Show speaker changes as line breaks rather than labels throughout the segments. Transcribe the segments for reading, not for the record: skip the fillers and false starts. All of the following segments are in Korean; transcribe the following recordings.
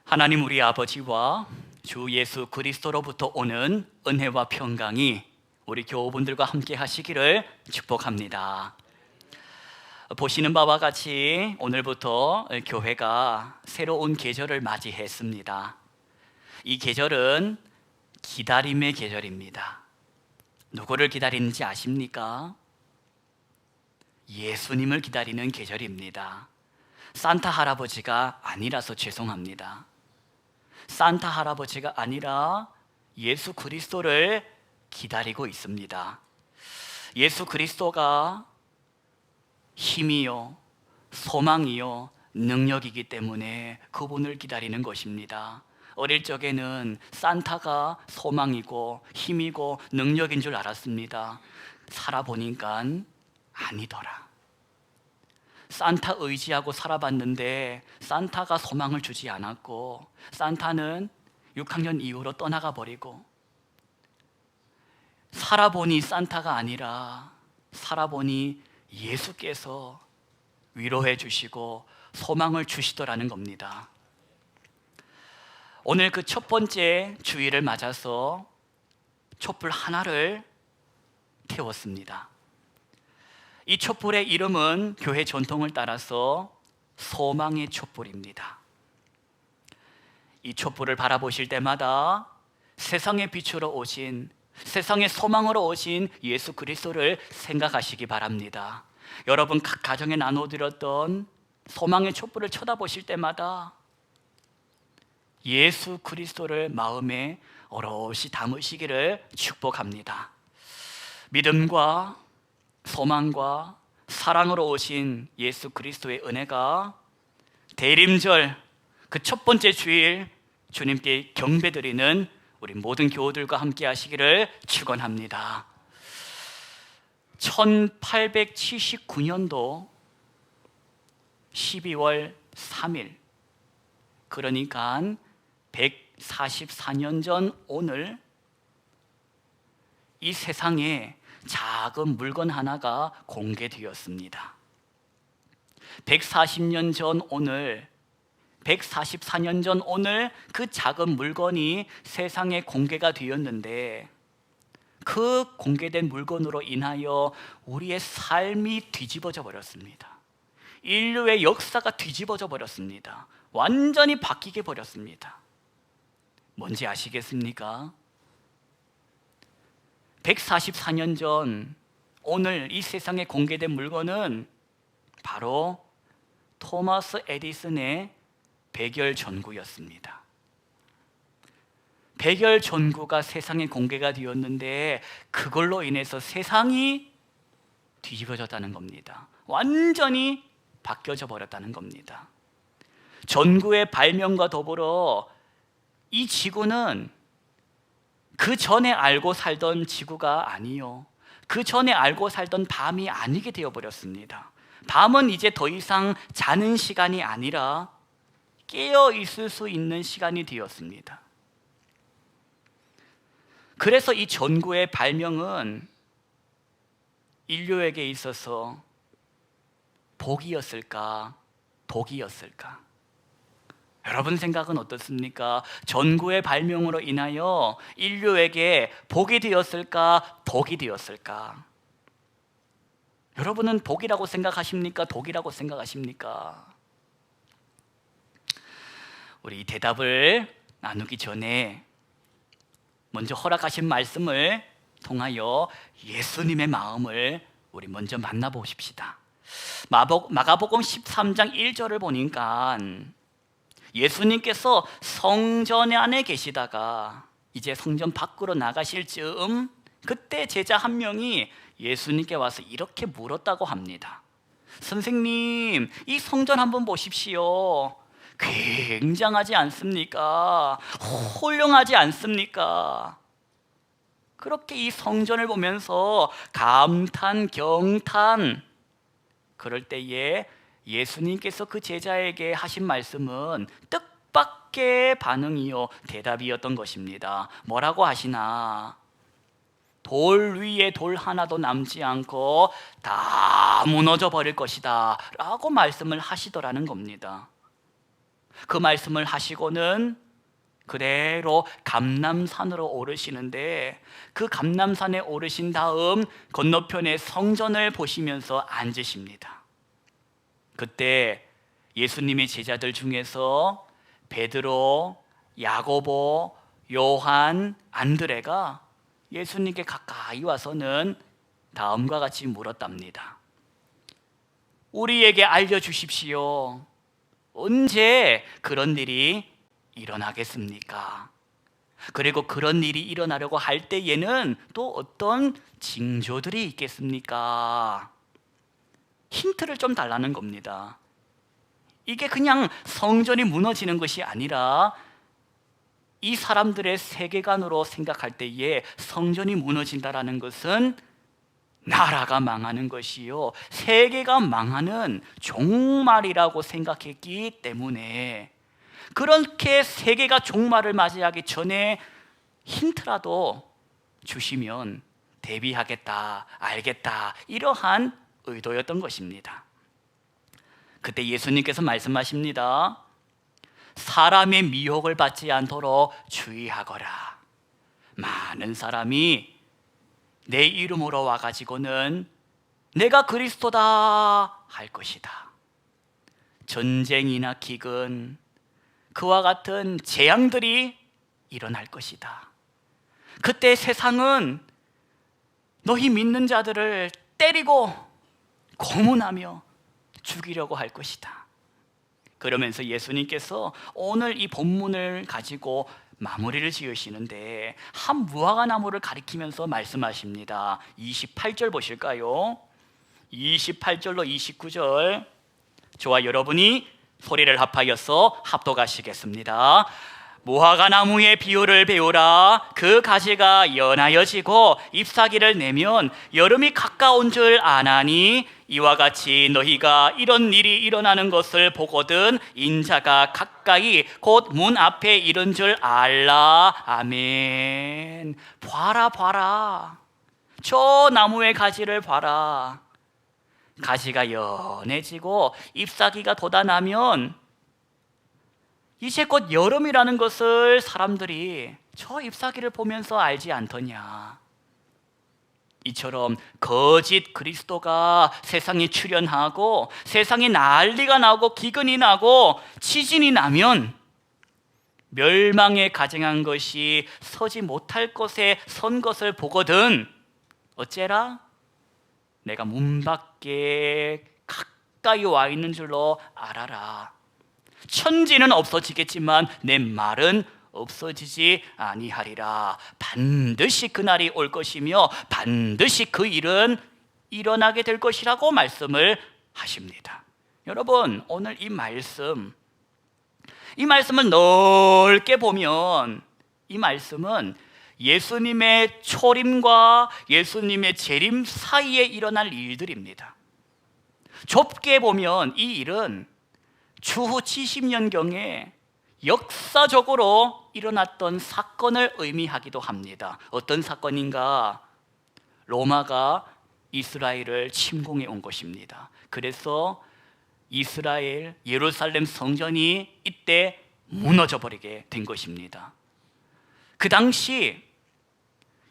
하나님 우리 아버지와 주 예수 그리스도로부터 오는 은혜와 평강이 우리 교우분들과 함께 하시기를 축복합니다. 보시는 바와 같이 오늘부터 교회가 새로운 계절을 맞이했습니다. 이 계절은 기다림의 계절입니다. 누구를 기다리는지 아십니까? 예수님을 기다리는 계절입니다. 산타 할아버지가 아니라서 죄송합니다. 산타 할아버지가 아니라 예수 그리스도를 기다리고 있습니다. 예수 그리스도가 힘이요, 소망이요, 능력이기 때문에 그분을 기다리는 것입니다. 어릴 적에는 산타가 소망이고 힘이고 능력인 줄 알았습니다. 살아보니까 아니더라. 산타 의지하고 살아봤는데 산타가 소망을 주지 않았고 산타는 6학년 이후로 떠나가 버리고 살아보니 산타가 아니라 살아보니 예수께서 위로해 주시고 소망을 주시더라는 겁니다. 오늘 그 첫 번째 주일을 맞아서 촛불 하나를 태웠습니다. 이 촛불의 이름은 교회 전통을 따라서 소망의 촛불입니다. 이 촛불을 바라보실 때마다 세상의 빛으로 오신, 세상의 소망으로 오신 예수 그리스도를 생각하시기 바랍니다. 여러분 각 가정에 나눠드렸던 소망의 촛불을 쳐다보실 때마다 예수 그리스도를 마음에 오롯이 담으시기를 축복합니다. 믿음과 소망과 사랑으로 오신 예수 그리스도의 은혜가 대림절 그 첫 번째 주일 주님께 경배드리는 우리 모든 교우들과 함께 하시기를 축원합니다. 1879년도 12월 3일, 그러니까 144년 전 오늘 이 세상에 작은 물건 하나가 공개되었습니다. 140년 전 오늘, 144년 전 오늘 그 작은 물건이 세상에 공개가 되었는데 그 공개된 물건으로 인하여 우리의 삶이 뒤집어져 버렸습니다. 인류의 역사가 뒤집어져 버렸습니다. 완전히 바뀌게 버렸습니다. 뭔지 아시겠습니까? 144년 전 오늘 이 세상에 공개된 물건은 바로 토마스 에디슨의 백열 전구였습니다. 백열 전구가 세상에 공개가 되었는데 그걸로 인해서 세상이 뒤집어졌다는 겁니다. 완전히 바뀌어져 버렸다는 겁니다. 전구의 발명과 더불어 이 지구는 그 전에 알고 살던 지구가 아니요, 그 전에 알고 살던 밤이 아니게 되어버렸습니다. 밤은 이제 더 이상 자는 시간이 아니라 깨어 있을 수 있는 시간이 되었습니다. 그래서 이 전구의 발명은 인류에게 있어서 복이었을까, 독이었을까? 여러분 생각은 어떻습니까? 전구의 발명으로 인하여 인류에게 복이 되었을까, 독이 되었을까? 여러분은 복이라고 생각하십니까? 독이라고 생각하십니까? 우리 대답을 나누기 전에 먼저 허락하신 말씀을 통하여 예수님의 마음을 우리 먼저 만나보십시다. 마가복음 13장 1절을 보니까 예수님께서 성전 안에 계시다가 이제 성전 밖으로 나가실 즈음 그때 제자 한 명이 예수님께 와서 이렇게 물었다고 합니다. 선생님, 이 성전 한번 보십시오. 굉장하지 않습니까? 훌륭하지 않습니까? 그렇게 이 성전을 보면서 감탄, 경탄, 그럴 때에 예수님께서 그 제자에게 하신 말씀은 뜻밖의 반응이요, 대답이었던 것입니다. 뭐라고 하시나? 돌 위에 돌 하나도 남지 않고 다 무너져 버릴 것이다 라고 말씀을 하시더라는 겁니다. 그 말씀을 하시고는 그대로 감람산으로 오르시는데, 그 감람산에 오르신 다음 건너편에 성전을 보시면서 앉으십니다. 그때 예수님의 제자들 중에서 베드로, 야고보, 요한, 안드레가 예수님께 가까이 와서는 다음과 같이 물었답니다. 우리에게 알려주십시오. 언제 그런 일이 일어나겠습니까? 그리고 그런 일이 일어나려고 할 때에는 또 어떤 징조들이 있겠습니까? 힌트를 좀 달라는 겁니다. 이게 그냥 성전이 무너지는 것이 아니라 이 사람들의 세계관으로 생각할 때에 성전이 무너진다라는 것은 나라가 망하는 것이요, 세계가 망하는 종말이라고 생각했기 때문에, 그렇게 세계가 종말을 맞이하기 전에 힌트라도 주시면 대비하겠다, 알겠다, 이러한 의도였던 것입니다. 그때 예수님께서 말씀하십니다. 사람의 미혹을 받지 않도록 주의하거라. 많은 사람이 내 이름으로 와가지고는 내가 그리스도다 할 것이다. 전쟁이나 기근, 그와 같은 재앙들이 일어날 것이다. 그때 세상은 너희 믿는 자들을 때리고 고문하며 죽이려고 할 것이다. 그러면서 예수님께서 오늘 이 본문을 가지고 마무리를 지으시는데 한 무화과 나무를 가리키면서 말씀하십니다. 28절 보실까요? 28절로 29절, 저와 여러분이 소리를 합하여서 합독하시겠습니다. 무화과 나무의 비유를 배우라. 그 가지가 연하여지고 잎사귀를 내면 여름이 가까운 줄 아나니, 이와 같이 너희가 이런 일이 일어나는 것을 보거든 인자가 가까이 곧 문 앞에 이른 줄 알라. 아멘. 봐라 봐라, 저 나무의 가지를 봐라. 가지가 연해지고 잎사귀가 돋아나면 이제 곧 여름이라는 것을 사람들이 저 잎사귀를 보면서 알지 않더냐. 이처럼 거짓 그리스도가 세상에 출현하고 세상에 난리가 나고 기근이 나고 지진이 나면 멸망에 가증한 것이 서지 못할 곳에 선 것을 보거든 어째라? 내가 문 밖에 가까이 와 있는 줄로 알아라. 천지는 없어지겠지만 내 말은 없어지지 아니하리라. 반드시 그날이 올 것이며 반드시 그 일은 일어나게 될 것이라고 말씀을 하십니다. 여러분, 오늘 이 말씀을 넓게 보면 이 말씀은 예수님의 초림과 예수님의 재림 사이에 일어날 일들입니다. 좁게 보면 이 일은 추후 70년경에 역사적으로 일어났던 사건을 의미하기도 합니다. 어떤 사건인가? 로마가 이스라엘을 침공해 온 것입니다. 그래서 이스라엘 예루살렘 성전이 이때 무너져 버리게 된 것입니다. 그 당시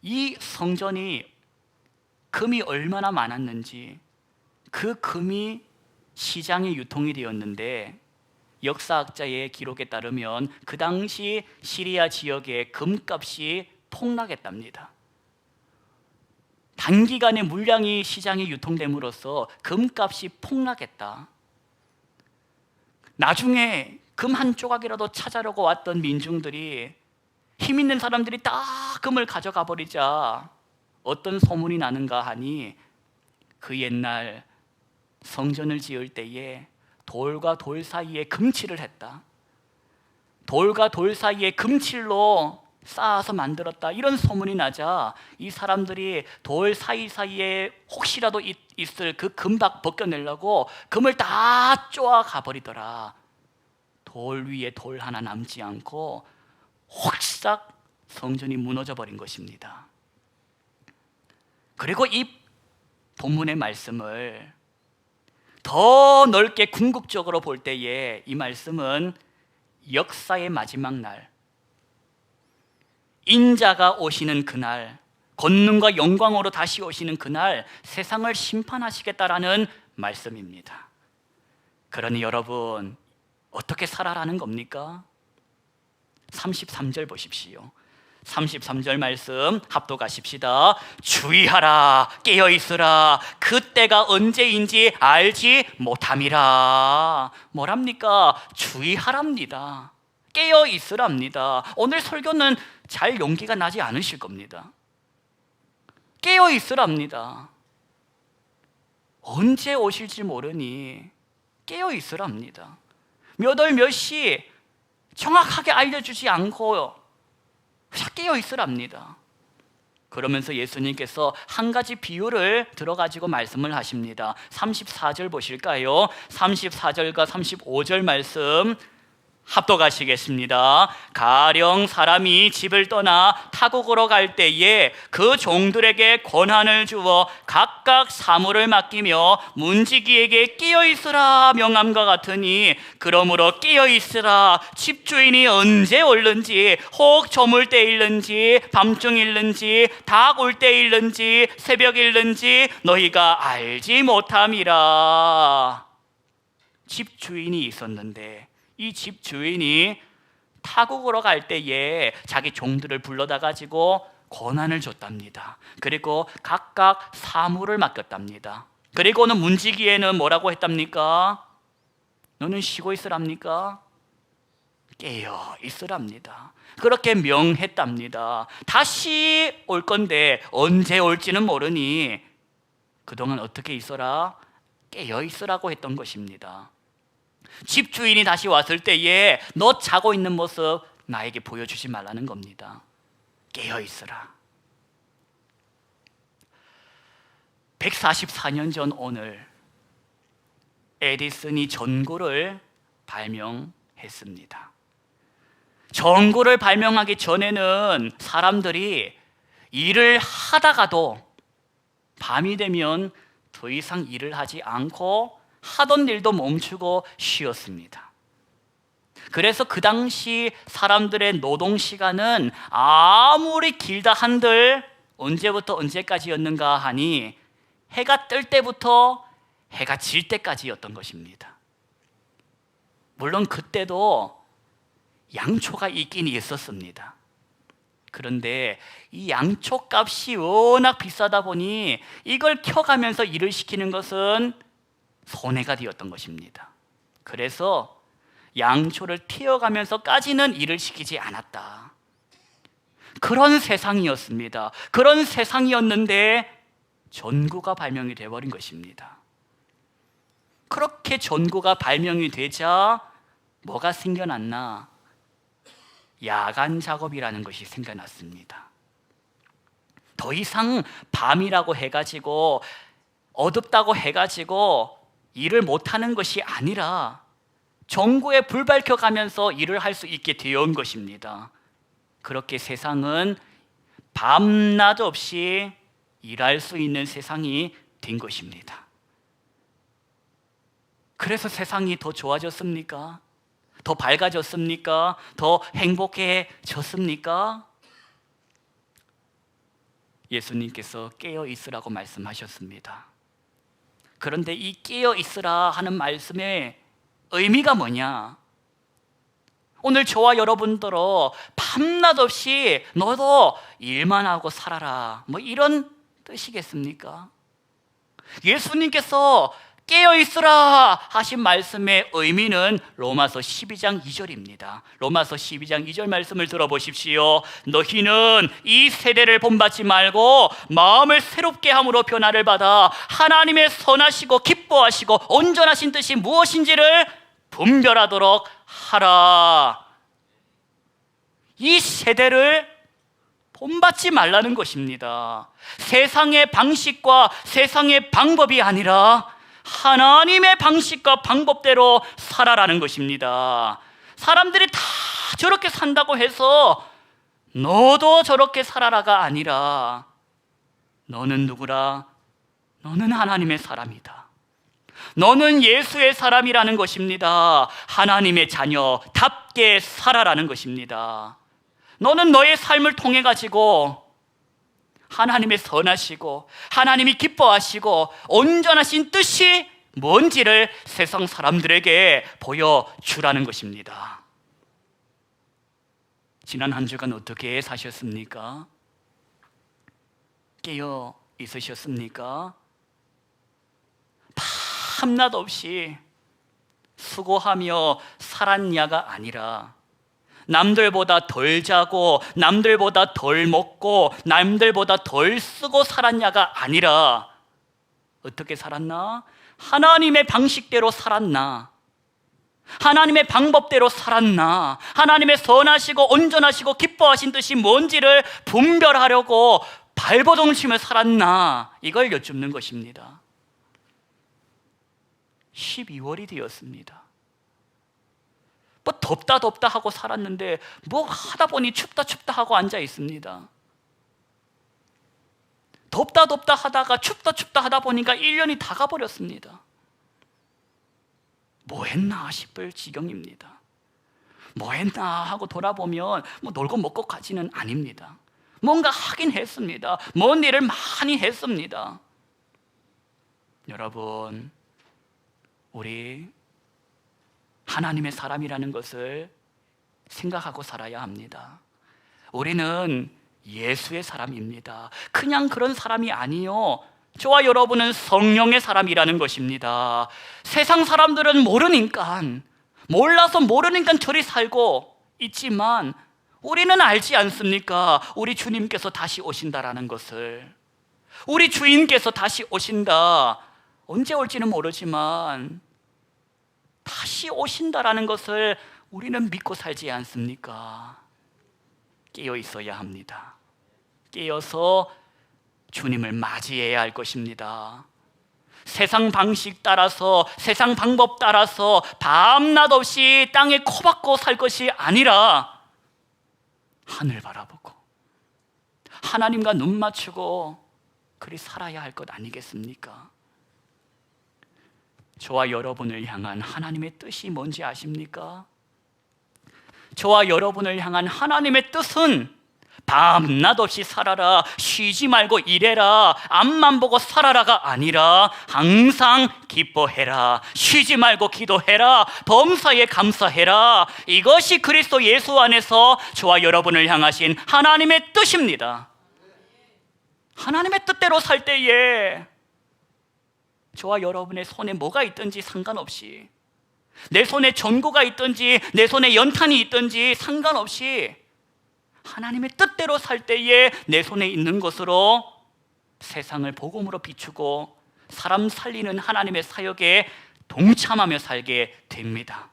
이 성전이 금이 얼마나 많았는지, 그 금이 시장에 유통이 되었는데 역사학자의 기록에 따르면 그 당시 시리아 지역의 금값이 폭락했답니다. 단기간에 물량이 시장에 유통됨으로써 금값이 폭락했다. 나중에 금 한 조각이라도 찾아려고 왔던 민중들이, 힘 있는 사람들이 다 금을 가져가 버리자 어떤 소문이 나는가 하니, 그 옛날 성전을 지을 때에 돌과 돌 사이에 금칠을 했다. 돌과 돌 사이에 금칠로 쌓아서 만들었다. 이런 소문이 나자 이 사람들이 돌 사이사이에 혹시라도 있을 그 금박 벗겨내려고 금을 다 쪼아 가버리더라. 돌 위에 돌 하나 남지 않고 확싹 성전이 무너져 버린 것입니다. 그리고 이 본문의 말씀을 더 넓게 궁극적으로 볼 때에 이 말씀은 역사의 마지막 날, 인자가 오시는 그날, 권능과 영광으로 다시 오시는 그날 세상을 심판하시겠다라는 말씀입니다. 그러니 여러분, 어떻게 살아라는 겁니까? 33절 보십시오. 33절 말씀 합독하십시다. 주의하라, 깨어있으라, 그때가 언제인지 알지 못함이라. 뭐랍니까? 주의하랍니다. 깨어있으랍니다. 오늘 설교는 잘 용기가 나지 않으실 겁니다. 깨어있으랍니다. 언제 오실지 모르니 깨어있으랍니다. 몇 월 몇 시 정확하게 알려주지 않고 깨어있으랍니다. 그러면서 예수님께서 한 가지 비유를 들어가지고 말씀을 하십니다. 34절 보실까요? 34절과 35절 말씀 합독하시겠습니다. 가령 사람이 집을 떠나 타국으로 갈 때에 그 종들에게 권한을 주어 각각 사물을 맡기며 문지기에게 깨어있으라 명함과 같으니, 그러므로 깨어있으라. 집주인이 언제 올는지, 혹 저물 때 일는지, 밤중 일는지, 닭 올 때 일는지, 새벽 일는지 너희가 알지 못함이라. 집주인이 있었는데 이 집 주인이 타국으로 갈 때에 자기 종들을 불러다 가지고 권한을 줬답니다. 그리고 각각 사물을 맡겼답니다. 그리고는 문지기에는 뭐라고 했답니까? 너는 쉬고 있으랍니까? 깨어 있으랍니다. 그렇게 명했답니다. 다시 올 건데 언제 올지는 모르니 그동안 어떻게 있어라? 깨어 있으라고 했던 것입니다. 집주인이 다시 왔을 때에 너 자고 있는 모습 나에게 보여주지 말라는 겁니다. 깨어 있으라. 144년 전 오늘 에디슨이 전구를 발명했습니다. 전구를 발명하기 전에는 사람들이 일을 하다가도 밤이 되면 더 이상 일을 하지 않고 하던 일도 멈추고 쉬었습니다. 그래서 그 당시 사람들의 노동 시간은 아무리 길다 한들 언제부터 언제까지였는가 하니 해가 뜰 때부터 해가 질 때까지였던 것입니다. 물론 그때도 양초가 있긴 있었습니다. 그런데 이 양초 값이 워낙 비싸다 보니 이걸 켜가면서 일을 시키는 것은 손해가 되었던 것입니다. 그래서 양초를 튀어가면서까지는 일을 시키지 않았다. 그런 세상이었습니다. 그런 세상이었는데 전구가 발명이 되어버린 것입니다. 그렇게 전구가 발명이 되자 뭐가 생겨났나? 야간 작업이라는 것이 생겨났습니다. 더 이상 밤이라고 해가지고 어둡다고 해가지고 일을 못하는 것이 아니라 전구에 불 밝혀가면서 일을 할 수 있게 되어온 것입니다. 그렇게 세상은 밤낮 없이 일할 수 있는 세상이 된 것입니다. 그래서 세상이 더 좋아졌습니까? 더 밝아졌습니까? 더 행복해졌습니까? 예수님께서 깨어 있으라고 말씀하셨습니다. 그런데 이 깨어 있으라 하는 말씀의 의미가 뭐냐? 오늘 저와 여러분들로 밤낮 없이 너도 일만 하고 살아라, 뭐 이런 뜻이겠습니까? 예수님께서 깨어 있으라 하신 말씀의 의미는 로마서 12장 2절입니다. 로마서 12장 2절 말씀을 들어보십시오. 너희는 이 세대를 본받지 말고 마음을 새롭게 함으로 변화를 받아 하나님의 선하시고 기뻐하시고 온전하신 뜻이 무엇인지를 분별하도록 하라. 이 세대를 본받지 말라는 것입니다. 세상의 방식과 세상의 방법이 아니라 하나님의 방식과 방법대로 살아라는 것입니다. 사람들이 다 저렇게 산다고 해서 너도 저렇게 살아라가 아니라 너는 누구라? 너는 하나님의 사람이다. 너는 예수의 사람이라는 것입니다. 하나님의 자녀답게 살아라는 것입니다. 너는 너의 삶을 통해 가지고 하나님의 선하시고 하나님이 기뻐하시고 온전하신 뜻이 뭔지를 세상 사람들에게 보여주라는 것입니다. 지난 한 주간 어떻게 사셨습니까? 깨어 있으셨습니까? 밤낮 없이 수고하며 살았냐가 아니라 남들보다 덜 자고 남들보다 덜 먹고 남들보다 덜 쓰고 살았냐가 아니라 어떻게 살았나? 하나님의 방식대로 살았나? 하나님의 방법대로 살았나? 하나님의 선하시고 온전하시고 기뻐하신 뜻이 뭔지를 분별하려고 발버둥을 치며 살았나? 이걸 여쭙는 것입니다. 12월이 되었습니다. 뭐 덥다 하고 살았는데 뭐 하다 보니 춥다 하고 앉아 있습니다. 덥다 하다가 춥다 하다 보니까 1년이 다 가버렸습니다. 뭐 했나 싶을 지경입니다. 뭐 했나 하고 돌아보면 뭐 놀고 먹고 가지는 아닙니다. 뭔가 하긴 했습니다. 먼 일을 많이 했습니다. 여러분, 우리 하나님의 사람이라는 것을 생각하고 살아야 합니다. 우리는 예수의 사람입니다. 그냥 그런 사람이 아니요, 저와 여러분은 성령의 사람이라는 것입니다. 세상 사람들은 몰라서 모르니까 저리 살고 있지만 우리는 알지 않습니까? 우리 주님께서 다시 오신다라는 것을. 우리 주인께서 다시 오신다. 언제 올지는 모르지만 다시 오신다라는 것을 우리는 믿고 살지 않습니까? 깨어 있어야 합니다. 깨어서 주님을 맞이해야 할 것입니다. 세상 방식 따라서, 세상 방법 따라서 밤낮 없이 땅에 코박고 살 것이 아니라 하늘 바라보고 하나님과 눈 맞추고 그리 살아야 할 것 아니겠습니까? 저와 여러분을 향한 하나님의 뜻이 뭔지 아십니까? 저와 여러분을 향한 하나님의 뜻은 밤낮 없이 살아라, 쉬지 말고 일해라, 앞만 보고 살아라가 아니라 항상 기뻐해라, 쉬지 말고 기도해라, 범사에 감사해라. 이것이 그리스도 예수 안에서 저와 여러분을 향하신 하나님의 뜻입니다. 하나님의 뜻대로 살 때에 저와 여러분의 손에 뭐가 있든지 상관없이, 내 손에 전구가 있든지 내 손에 연탄이 있든지 상관없이 하나님의 뜻대로 살 때에 내 손에 있는 것으로 세상을 복음으로 비추고 사람 살리는 하나님의 사역에 동참하며 살게 됩니다.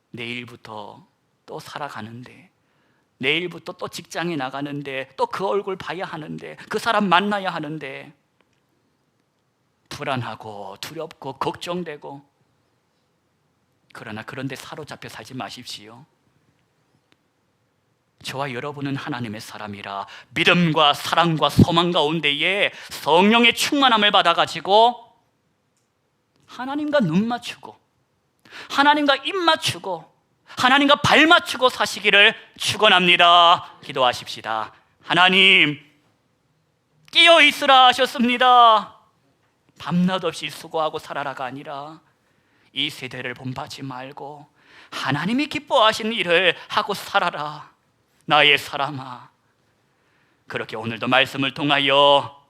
내일부터 또 살아가는데, 내일부터 또 직장에 나가는데, 또 그 얼굴 봐야 하는데, 그 사람 만나야 하는데 불안하고 두렵고 걱정되고, 그러나 그런데 사로잡혀 살지 마십시오. 저와 여러분은 하나님의 사람이라 믿음과 사랑과 소망 가운데에 성령의 충만함을 받아가지고 하나님과 눈 맞추고 하나님과 입 맞추고 하나님과 발 맞추고 사시기를 축원합니다. 기도하십시다. 하나님, 깨어 있으라 하셨습니다. 밤낮 없이 수고하고 살아라가 아니라 이 세대를 본받지 말고 하나님이 기뻐하시는 일을 하고 살아라. 나의 사람아, 그렇게 오늘도 말씀을 통하여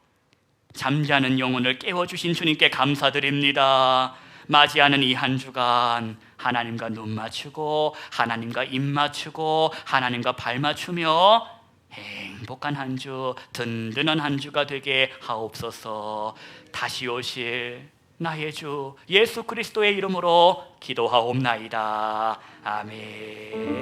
잠자는 영혼을 깨워주신 주님께 감사드립니다. 맞이하는 이 한 주간 하나님과 눈 맞추고 하나님과 입 맞추고 하나님과 발 맞추며 행복한 한 주, 든든한 한 주가 되게 하옵소서. 다시 오실 나의 주 예수 그리스도의 이름으로 기도하옵나이다. 아멘.